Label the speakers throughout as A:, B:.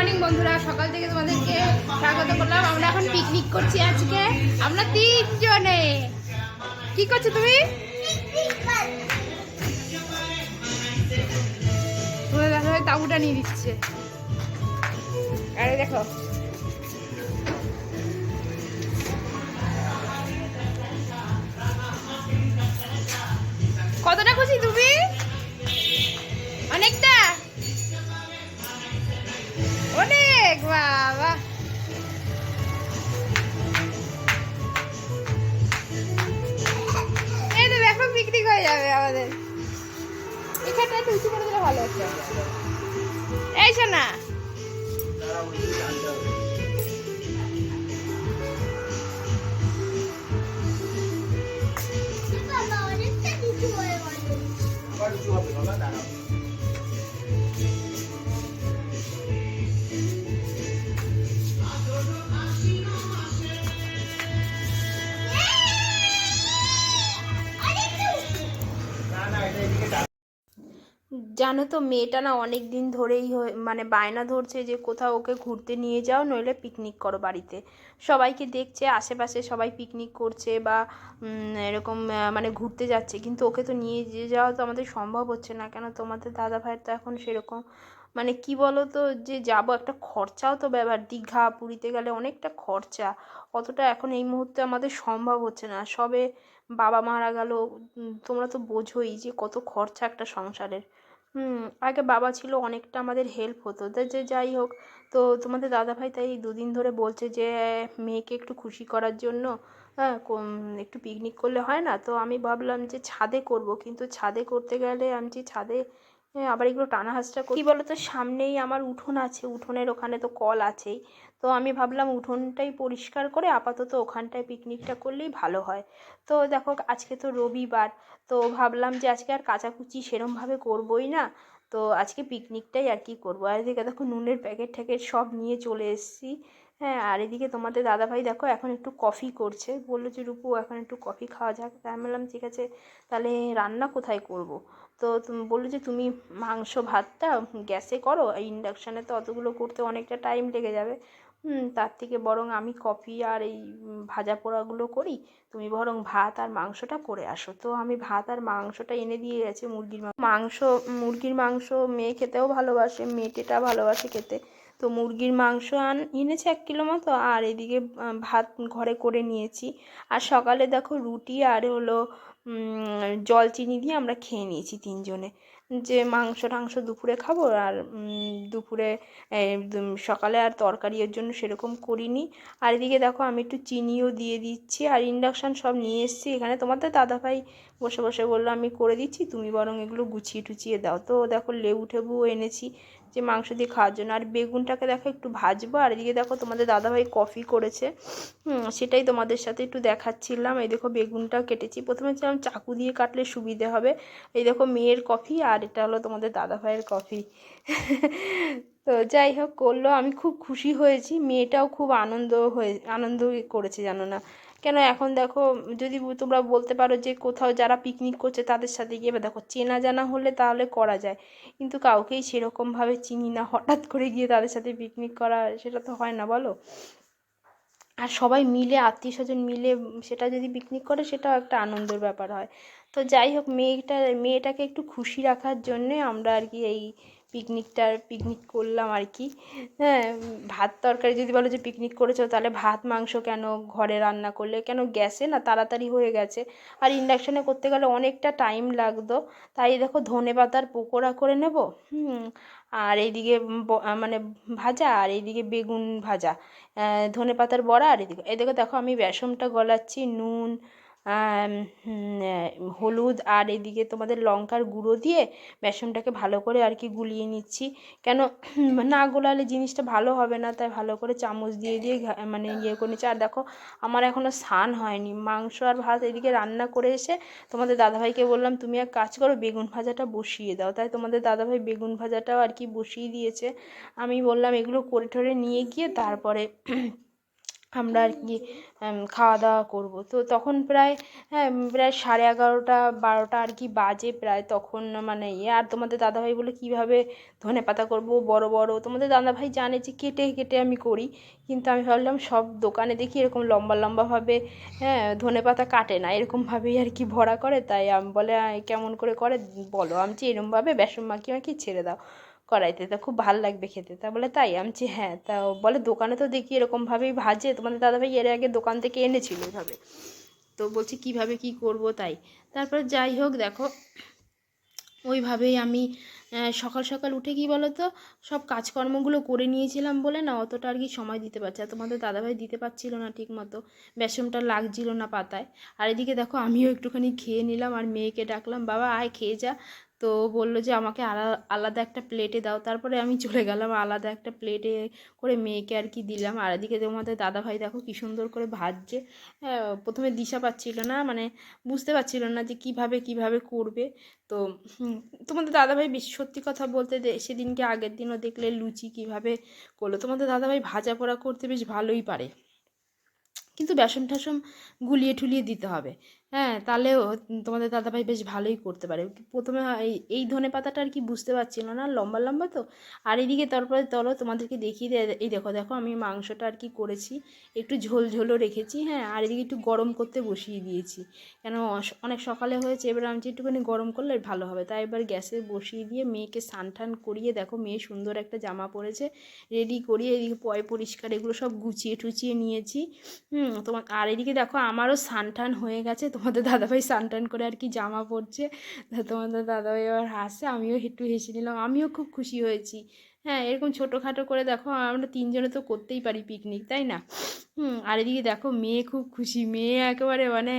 A: Morning বন্ধুরা, সকাল থেকে তোমাদেরকে স্বাগত করলাম। আমরা এখন পিকনিক করছি আজকে। আমরা 3 জনে। কি করছো তুমি? তোমাদের দেখা হয় তাঁবুটা নিয়ে দিচ্ছে। আরে দেখো, কতটা খুশি তুমি? অনেকটা, অনেক। বাবা, এই তো দেখো পিকনিক হয়ে যাবে আমাদের। এখানটা একটু উঁচু করে দিলে ভালো হতো। এই শোনা, জানো তো মেয়েটা না অনেক দিন ধরেই মানে বায়না ধরছে যে কোথাও ওকে ঘুরতে নিয়ে যাও, নইলে পিকনিক করো বাড়িতে। সবাইকে দেখছে আশেপাশে সবাই পিকনিক করছে বা এরকম মানে ঘুরতে যাচ্ছে, কিন্তু ওকে তো নিয়ে যাওয়া তো আমাদের সম্ভব হচ্ছে না। কেন, তোমাদের দাদা ভাইয়ের তো এখন সেরকম মানে কি বলো তো, যে যাবো একটা খরচাও তো ব্যাপার। দীঘা পুরীতে গেলে অনেকটা খরচা, অতটা এখন এই মুহূর্তে আমাদের সম্ভব হচ্ছে না। সবে বাবা মারা গেল, তোমরা তো বোঝোই যে কত খরচা একটা সংসারের। আগে বাবা ছিল, অনেকটা আমাদের হেল্প হতো। তা যে যাই হোক, তো তোমাদের দাদাভাই তাই 2 দিন ধরে বলছে যে মেয়েকে একটু খুশি করার জন্য হ্যাঁ একটু পিকনিক করলে হয় না? তো আমি ভাবলাম যে ছাদে করব, কিন্তু ছাদে করতে গেলে আমি যে ছাদে আবার এগুলো টানা হাঁচড়া কী বলো তো, সামনেই আমার উঠোন আছে, উঠোনের ওখানে তো কল আছেই। তো আমি ভাবলাম উঠোনটাই পরিষ্কার করে আপাতত ওখানটায় পিকনিকটা করলেই ভালো হয়। তো দেখো আজকে তো রবিবার, তো ভাবলাম যে আজকে আর কাচাকুচি সেরমভাবে করবোই না, তো আজকে পিকনিকটাই আর কি করবো। আর এদিকে দেখো নুনের প্যাকেট ট্যাকেট সব নিয়ে চলে এসেছি। হ্যাঁ, আর এদিকে তোমাদের দাদাভাই দেখো এখন একটু কফি করছে, বললো যে রূপু এখন একটু কফি খাওয়া যাক। তাই আমি বললাম ঠিক আছে, তাহলে রান্না কোথায় করব? তো তুমি বললো যে তুমি মাংস ভাতটা গ্যাসে করো, ইন্ডাকশানে তো অতগুলো করতে অনেকটা টাইম লেগে যাবে। তার থেকে বরং আমি কফি আর এই ভাজা পোড়াগুলো করি, তুমি বরং ভাত আর মাংসটা করে আসো। তো আমি ভাত আর মাংসটা এনে দিয়ে গেছে। মুরগির মাংস মেয়ে খেতেও ভালোবাসে, মেয়েটা ভালোবাসে খেতে। তো মুরগির মাংস এনেছে 1 কিলো মতো, আর এদিকে ভাত ঘরে করে নিয়েছি। আর সকালে দেখো রুটি আর হলো জল চিনি দিয়ে আমরা খেয়ে নিয়েছি 3 জনে। যে মাংস টাংস দুপুরে খাবো, আর দুপুরে সকালে আর তরকারি এর জন্য সেরকম করিনি। আর এদিকে দেখো আমি একটু চিনিও দিয়ে দিচ্ছি, আর ইন্ডাকশান সব নিয়ে এসেছি এখানে। তোমাদের দাদাভাই বসে বসে বললো আমি করে দিচ্ছি, তুমি বরং এগুলো গুছিয়ে টুচিয়ে দাও। তো দেখো লেবু টেবুও এনেছি যে মাংস দিয়ে খাওয়ার জন্য। আর বেগুনটাকে দেখো একটু ভাজবো। আর এদিকে দেখো তোমাদের দাদাভাই কফি করেছে, সেটাই তোমাদের সাথে একটু দেখাচ্ছিলাম। এই দেখো বেগুনটাও কেটেছি, প্রথমে যেমন চাকু দিয়ে কাটলে সুবিধে হবে। এই দেখো মেয়ের কফি, আর এটা হলো তোমাদের দাদাভাইয়ের কফি। তো যাই হোক করলো, আমি খুব খুশি হয়েছি, মেয়েটাও খুব আনন্দ করেছে জানো না কেন। এখন দেখো যদি তোমরা বলতে পারো যে কোথাও যারা পিকনিক করছে তাদের সাথে গিয়ে, এবার দেখো চেনা জানা হলে তাহলে করা যায়, কিন্তু কাউকেই সেরকমভাবে চিনি না, হঠাৎ করে গিয়ে তাদের সাথে পিকনিক করা সেটা তো হয় না বলো। আর সবাই মিলে আত্মীয় স্বজন মিলে সেটা যদি পিকনিক করে সেটাও একটা আনন্দের ব্যাপার হয়। তো যাই হোক মেয়েটাকে একটু খুশি রাখার জন্যে আমরা আর কি এই পিকনিক করলাম আর কি। হ্যাঁ, ভাত তরকারি যদি বলো যে পিকনিক করেছো, তাহলে ভাত মাংস কেন ঘরে রান্না করলে, কেন গ্যাসে না তাড়াতাড়ি হয়ে গেছে, আর ইন্ডাকশানে করতে গেলে অনেকটা টাইম লাগতো। তাই দেখো ধনেপাতার পকোড়া করে নেব, আর এইদিকে মানে ভাজা, আর এইদিকে বেগুন ভাজা, ধনেপাতার বড়া। আর এদিকে দেখো আমি বেসনটা গলাচ্ছি, নুন হলুদ আর এদিকে তোমাদের লঙ্কার গুঁড়ো দিয়ে বেসনটাকে ভালো করে আর কি গুলিয়ে নিচ্ছি। কেন না গোলালে জিনিসটা ভালো হবে না, তাই ভালো করে চামচ দিয়ে দিয়ে মানে ইয়ে করে নিচ্ছি। আর দেখো আমার এখনও স্নান হয়নি, মাংস আর ভাত এদিকে রান্না করে এসে তোমাদের দাদাভাইকে বললাম তুমি এক কাজ করো, বেগুন ভাজাটা বসিয়ে দাও। তাই তোমাদের দাদাভাই বেগুন ভাজাটাও আর কি বসিয়ে দিয়েছে। আমি বললাম এগুলো করে ঠরে নিয়ে গিয়ে তারপরে আমরা আর কি খাওয়া দাওয়া করবো। তো তখন প্রায় প্রায় 11:30 12টা আর কি বাজে প্রায়, তখন মানে আর তোমাদের দাদাভাই বলে কীভাবে ধনেপাতা করবো বড় বড়, তোমাদের দাদাভাই জানে যে কেটে কেটে আমি করি, কিন্তু আমি ভাবলাম সব দোকানে দেখি এরকম লম্বা লম্বাভাবে ধনেপাতা কাটে না, এরকমভাবেই আর কি ভরা করে, তাই আমি বলে কেমন করে করে বলো, আমি এরকমভাবে বেসন মাখিয়ে মাখিয়ে ছেড়ে দাও কড়াইতে, তা খুব ভাল লাগবে খেতে। তা বলে তাই, আমি হ্যাঁ, তা বলে দোকানে তো দেখি এরকমভাবেই ভাজে, তোমাদের দাদাভাই এর আগে দোকান থেকে এনেছিল এভাবে, তো বলছি কীভাবে কী করব তাই। তারপর যাই হোক দেখো ওইভাবেই আমি সকাল সকাল উঠে কী বলো তো সব কাজকর্মগুলো করে নিয়েছিলাম বলে না অতটা আর কি সময় দিতে পারছে, আর তোমাদের দাদাভাই দিতে পারছিল না ঠিক মতো, বেসনটা লাগছিল না পাতায়। আর এদিকে দেখো আমিও একটুখানি খেয়ে নিলাম আর মেয়েকে ডাকলাম, বাবা আয় খেয়ে যা। তো বললো যে আমাকে আলাদা একটা প্লেটে দাও, তারপরে আমি চলে গেলাম আলাদা একটা প্লেটে করে মেয়েকে আর কি দিলাম। আর এদিকে তোমাদের দাদাভাই দেখো কী সুন্দর করে ভাজছে। প্রথমে দিশা পাচ্ছিল না, মানে বুঝতে পারছিল না যে কিভাবে করবে। তো তোমাদের দাদাভাই বেশ সত্যি কথা বলতে সেদিনকে আগের দিনও দেখলে লুচি কিভাবে করলো, তোমাদের দাদাভাই ভাজা পোড়া করতে বেশ ভালোই পারে, কিন্তু বেসন টেসন গুলিয়ে ঠুলিয়ে দিতে হবে। হ্যাঁ, তাহলেও তোমাদের দাদাভাই বেশ ভালোই করতে পারে। প্রথমে এই ধনে পাতাটা আর কি বুঝতে পারছিল না, লম্বা লম্বা তো। আর এদিকে তারপরে চলো তোমাদেরকে দেখিয়ে দেয়, এই দেখো দেখো আমি মাংসটা আর কি করেছি, একটু ঝোল ঝোলও রেখেছি। হ্যাঁ, আর এদিকে একটু গরম করতে বসিয়ে দিয়েছি, কেন অনেক সকালে হয়েছে, এবার আমি একটুখানি গরম করলে ভালো হবে, তাই এবার গ্যাসে বসিয়ে দিয়ে মেয়েকে স্নান টান করিয়ে দেখো মেয়ে সুন্দর একটা জামা পরেছে, রেডি করিয়ে এদিকে পয় পরিষ্কার এগুলো সব গুছিয়ে টুচিয়ে নিয়েছি। তোমার আর এদিকে দেখো আমারও স্নান হয়ে গেছে, তোমাদের দাদাভাই স্নান করে আর কি জামা পরছে, তোমাদের দাদাভাই আবার হাসছে, আমিও একটু হেসে নিলাম, আমিও খুব খুশি হয়েছি। হ্যাঁ, এরকম ছোটোখাটো করে দেখো আমরা তিনজনে তো করতেই পারি পিকনিক, তাই না? আর এদিকে দেখো মেয়ে খুব খুশি, মেয়ে একেবারে মানে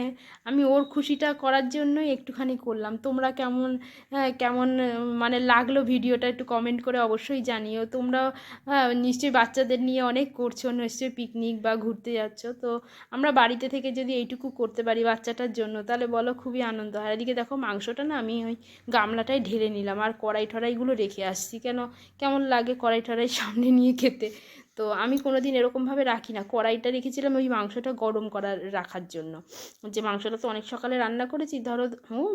A: আমি ওর খুশিটা করার জন্যই একটুখানি করলাম। তোমরা কেমন কেমন মানে লাগলো ভিডিওটা একটু কমেন্ট করে অবশ্যই জানিও। তোমরা নিশ্চয়ই বাচ্চাদের নিয়ে অনেক করছো, নিশ্চয়ই পিকনিক বা ঘুরতে যাচ্ছ, তো আমরা বাড়িতে থেকে যদি এইটুকু করতে পারি বাচ্চাটার জন্য তাহলে বলো খুবই আনন্দ হয়। এদিকে দেখো মাংসটা না আমি ওই গামলাটায় ঢেলে নিলাম, আর কড়াই টড়াইগুলো রেখে আসছি, কেমন লাগে কড়াই টড়াই সামনে নিয়ে খেতে। তো আমি কোনো দিন এরকমভাবে রাখি না, কড়াইটা রেখেছিলাম ওই মাংসটা গরম রাখার জন্য, যে মাংসটা তো অনেক সকালে রান্না করেছি ধরো।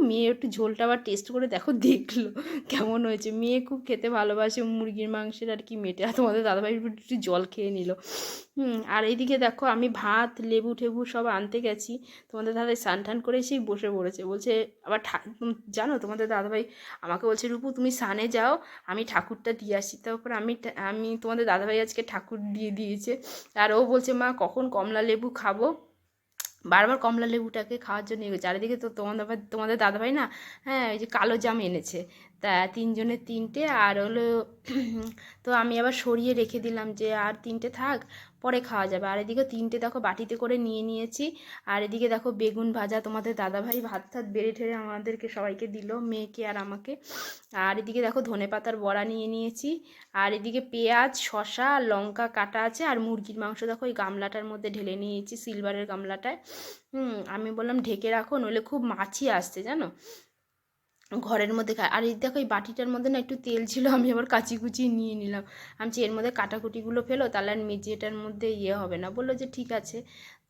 A: মেয়ে একটু ঝোলটা আবার টেস্ট করে দেখো দেখলো কেমন হয়েছে, মেয়ে খুব খেতে ভালোবাসে মুরগির মাংসের আর কি মেটে, আর তোমাদের দাদাভাই একটু জল খেয়ে নিল। আর এইদিকে দেখো আমি ভাত লেবু টেবু সব আনতে গেছি, তোমাদের দাদাভাই স্নান টান করে এসেই বসে পড়েছে, বলছে আবার জানো তোমাদের দাদাভাই আমাকে বলছে রূপু তুমি স্নানে যাও আমি ঠাকুরটা দিয়ে আসি। তারপর আমি তোমাদের দাদাভাই আজকে ঠাকুর দিয়ে দিয়েছে, আর ও বলছে মা কখন কমলা লেবু খাবো, বারবার কমলা লেবুটাকে খাওয়ার জন্য এগোচ্ছে। চারিদিকে তো তোমাদের দাদাভাই না হ্যাঁ ওই যে কালো জাম এনেছে, তা তিনজনের তিনটে, আর হলো তো আমি আবার সরিয়ে রেখে দিলাম যে আর তিনটে থাক পরে খাওয়া যাবে। আর এদিকে তিনটে দেখো বাটিতে করে নিয়ে নিয়েছি। আর এদিকে দেখো বেগুন ভাজা, তোমাদের দাদাভাই ভাত টাত বেড়ে ঠেড়ে আমাদেরকে সবাইকে দিল, মেয়েকে আর আমাকে। আর এদিকে দেখো ধনেপাতার বড়া নিয়ে নিয়েছি, আর এদিকে পেঁয়াজ শসা লঙ্কা কাটা আছে, আর মুরগির মাংস দেখো ওই গামলাটার মধ্যে ঢেলে নিয়েছি, সিলভারের গামলাটায়। আমি বললাম ঢেকে রাখো নইলে খুব মাছি আসছে জানো ঘরের মধ্যে খায়। আর এই দেখো এই বাটিটার মধ্যে না একটু তেল ছিল, আমি আবার কাচি কুচি নিয়ে নিলাম, আমি এর মধ্যে কাটাকুটিগুলো ফেলো তাহলে আর মেঝেটার মধ্যে হবে না, বললো যে ঠিক আছে।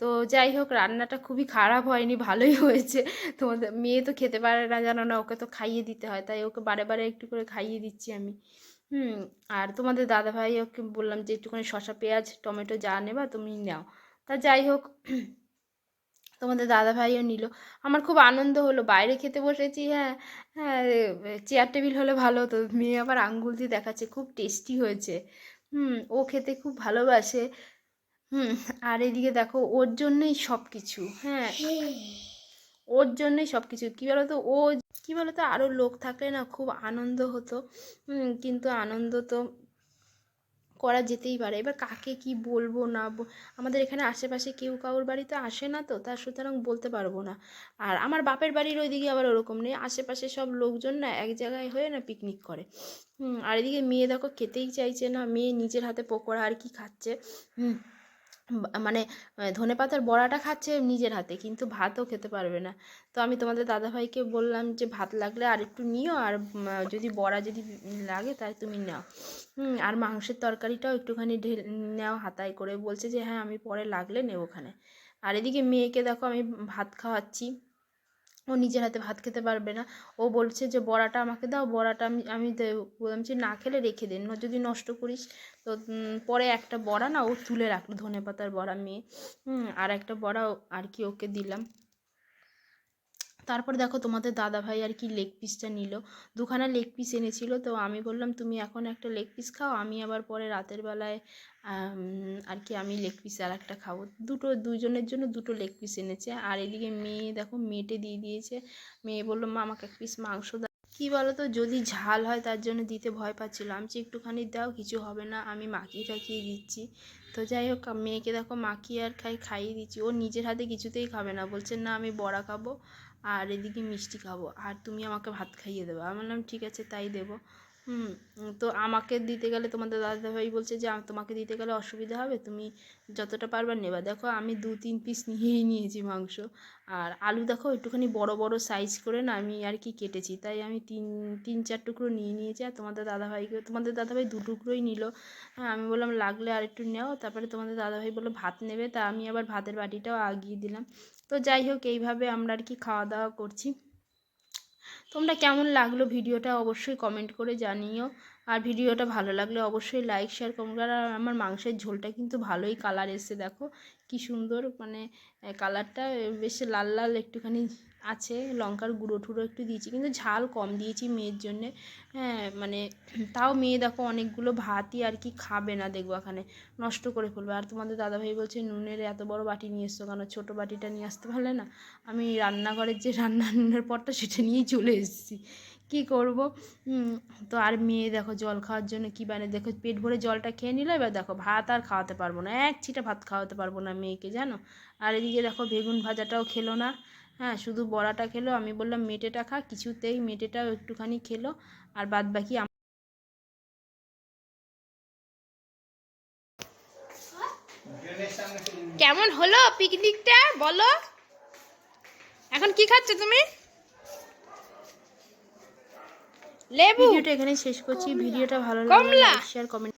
A: তো যাই হোক রান্নাটা খুবই খারাপ হয়নি, ভালোই হয়েছে। তোমাদের মেয়ে তো খেতে পারে না জানো না, ওকে তো খাইয়ে দিতে হয়, তাই ওকে বারে বারে একটু করে খাইয়ে দিচ্ছি আমি। আর তোমাদের দাদাভাই ওকে বললাম যে একটুখানি শসা পেঁয়াজ টমেটো যা নেবা তুমি নাও। তা যাই হোক তোমাদের দাদাভাইও নিল, আমার খুব আনন্দ হলো, বাইরে খেতে বসেছি। হ্যাঁ হ্যাঁ, চেয়ার টেবিল হলে ভালো হতো, মেয়ে আবার আঙ্গুল দিয়ে দেখাচ্ছে খুব টেস্টি হয়েছে। ও খেতে খুব ভালোবাসে। হুম আর এদিকে দেখো ওর জন্যই সব কিছু। হ্যাঁ, ওর জন্যই সব কিছু, কী বলতো কী বলতো আরও লোক থাকলে না খুব আনন্দ হতো, কিন্তু আনন্দ তো করা যেতেই পারে, এবার কাকে কি বলবো না আমাদের এখানে আশেপাশে কেউ কারোর বাড়িতে আসে না, তো তার সুতরাং বলতে পারবো না। আর আমার বাপের বাড়ির ওইদিকে আবার ওরকম নেই, আশেপাশে সব লোকজন না এক জায়গায় হয়ে না পিকনিক করে। আর এদিকে মেয়ে দেখো খেতেই চাইছে না, মেয়ে নিজের হাতে পকোড়া আর কি খাচ্ছে। মানে ধনেপাতার বড়াটা খাচ্ছে নিজের হাতে, কিন্তু ভাতও খেতে পারবে না। তো আমি তোমাদের দাদাভাইকে বললাম যে ভাত লাগলে আর একটু নিও, আর যদি বড়া যদি লাগে তাহলে তুমি নাও। আর মাংসের তরকারিটাও একটুখানি নাও হাতায় করে, বলছে যে হ্যাঁ আমি পরে লাগলে নেব ওখানে। আর এদিকে মেয়েকে দেখো আমি ভাত খাওয়াচ্ছি, ও নিজের হাতে ভাত খেতে পারবে না। ও বলছে যে বড়াটা আমাকে দাও, বড়াটা আমি আমি বললাম যে না খেলে রেখে দিন, যদি নষ্ট করিস। তো পরে একটা বড়া না ও তুলে রাখলো, ধনেপাতার বড়া মেয়ে, আর একটা বড়া আর কি ওকে দিলাম। তারপর দেখো তোমাদের দাদাভাই আর কি লেগ পিসটা নিল, দুখানা লেগ পিস এনেছিল। তো আমি বললাম তুমি এখন একটা লেগ পিস খাও, আমি আবার পরে রাতের বেলায় আর কি আমি লেগ পিস আর একটা খাবো। দুজনের জন্য দুটো লেগ পিস এনেছে। আর এদিকে মেয়ে দেখো মেটে দিয়ে দিয়েছে। মেয়ে বললো মা আমাকে এক পিস মাংস দাও। কী বলো তো, যদি ঝাল হয় তার জন্য দিতে ভয় পাচ্ছিলাম, যে একটুখানি দাও কিছু হবে না, আমি মাখিয়ে টাখিয়ে দিচ্ছি। তো যাই হোক মেয়েকে দেখো মাখিয়ে আর খাইয়ে দিচ্ছি। ও নিজের হাতে কিছুতেই খাবে না, বলছে না আমি বড়া খাবো আর এদিকে মিষ্টি খাবো, আর তুমি আমাকে ভাত খাইয়ে দেবো। আমি বললাম ঠিক আছে তাই দেবো। তো আমাকে দিতে গেলে তোমাদের দাদাভাই বলছে যে তোমাকে দিতে গেলে অসুবিধা হবে, তুমি যতটা পারবার নেবা। দেখো আমি 2-3 পিস নিয়েই নিয়েছি মাংস। আর আলু দেখো একটুখানি বড় বড় সাইজ করে না আমি আর কি কেটেছি, তাই আমি 3-4 টুকরো নিয়ে নিয়েছি। আর তোমাদের দাদাভাই 2 টুকরোই নিল। হ্যাঁ আমি বললাম লাগলে আর একটু নাও। তারপরে তোমাদের দাদাভাই বললো ভাত নেবে, তা আমি আবার ভাতের বাটিটাও আগিয়ে দিলাম। তো যাই হোক এইভাবে আমরা আর কি খাওয়া দাওয়া করছি। তোমরা কেমন লাগলো ভিডিওটা অবশ্যই কমেন্ট করে জানিও। আর ভিডিওটা ভালো লাগলে অবশ্যই লাইক শেয়ার কমেন্ট করো। আর আমার মাংসের ঝোলটা কিন্তু ভালোই কালার এসছে, দেখো কি সুন্দর, মানে কালারটা বেশ লাল লাল একটুখানি আছে। লঙ্কার গুঁড়ো টুড়ো একটু দিয়েছি, কিন্তু ঝাল কম দিয়েছি মেয়ের জন্যে। হ্যাঁ মানে তাও মেয়ে দেখো অনেকগুলো ভাতই আর কি খাবে না, দেখবো এখানে নষ্ট করে ফেলবে। আর তোমাদের দাদাভাই বলছে নুনের এত বড় বাটি নিয়ে এসছো কেন, ছোটো বাটিটা নিয়ে আসতে পারলে না। আমি রান্নাঘরের যে রান্নার পরটা সেটা নিয়েই চলে এসেছি, কী করব। তো আর মেয়ে দেখো জল খাওয়ার জন্য কী বানে, দেখো পেট ভরে জলটা খেয়ে নিল, এবার দেখো ভাত আর খাওয়াতে পারবো না, এক ছিটা ভাত খাওয়াতে পারবো না মেয়েকে, জানো। আর এদিকে দেখো বেগুন ভাজাটাও খেলো না, হ্যাঁ শুধু বড়াটা খেলো। আমি বললাম মেটেটা খা, কিছুতেই মেটেটাও একটুখানি খেলো, আর বাদ বাকি কেমন হলো পিকনিকটা বলো। এখন কি খাচ্ছ তুমি? লেবু। ভিডিওটা এখানে শেষ করছি। ভিডিওটা ভালো লাগলে লাইক শেয়ার কমেন্ট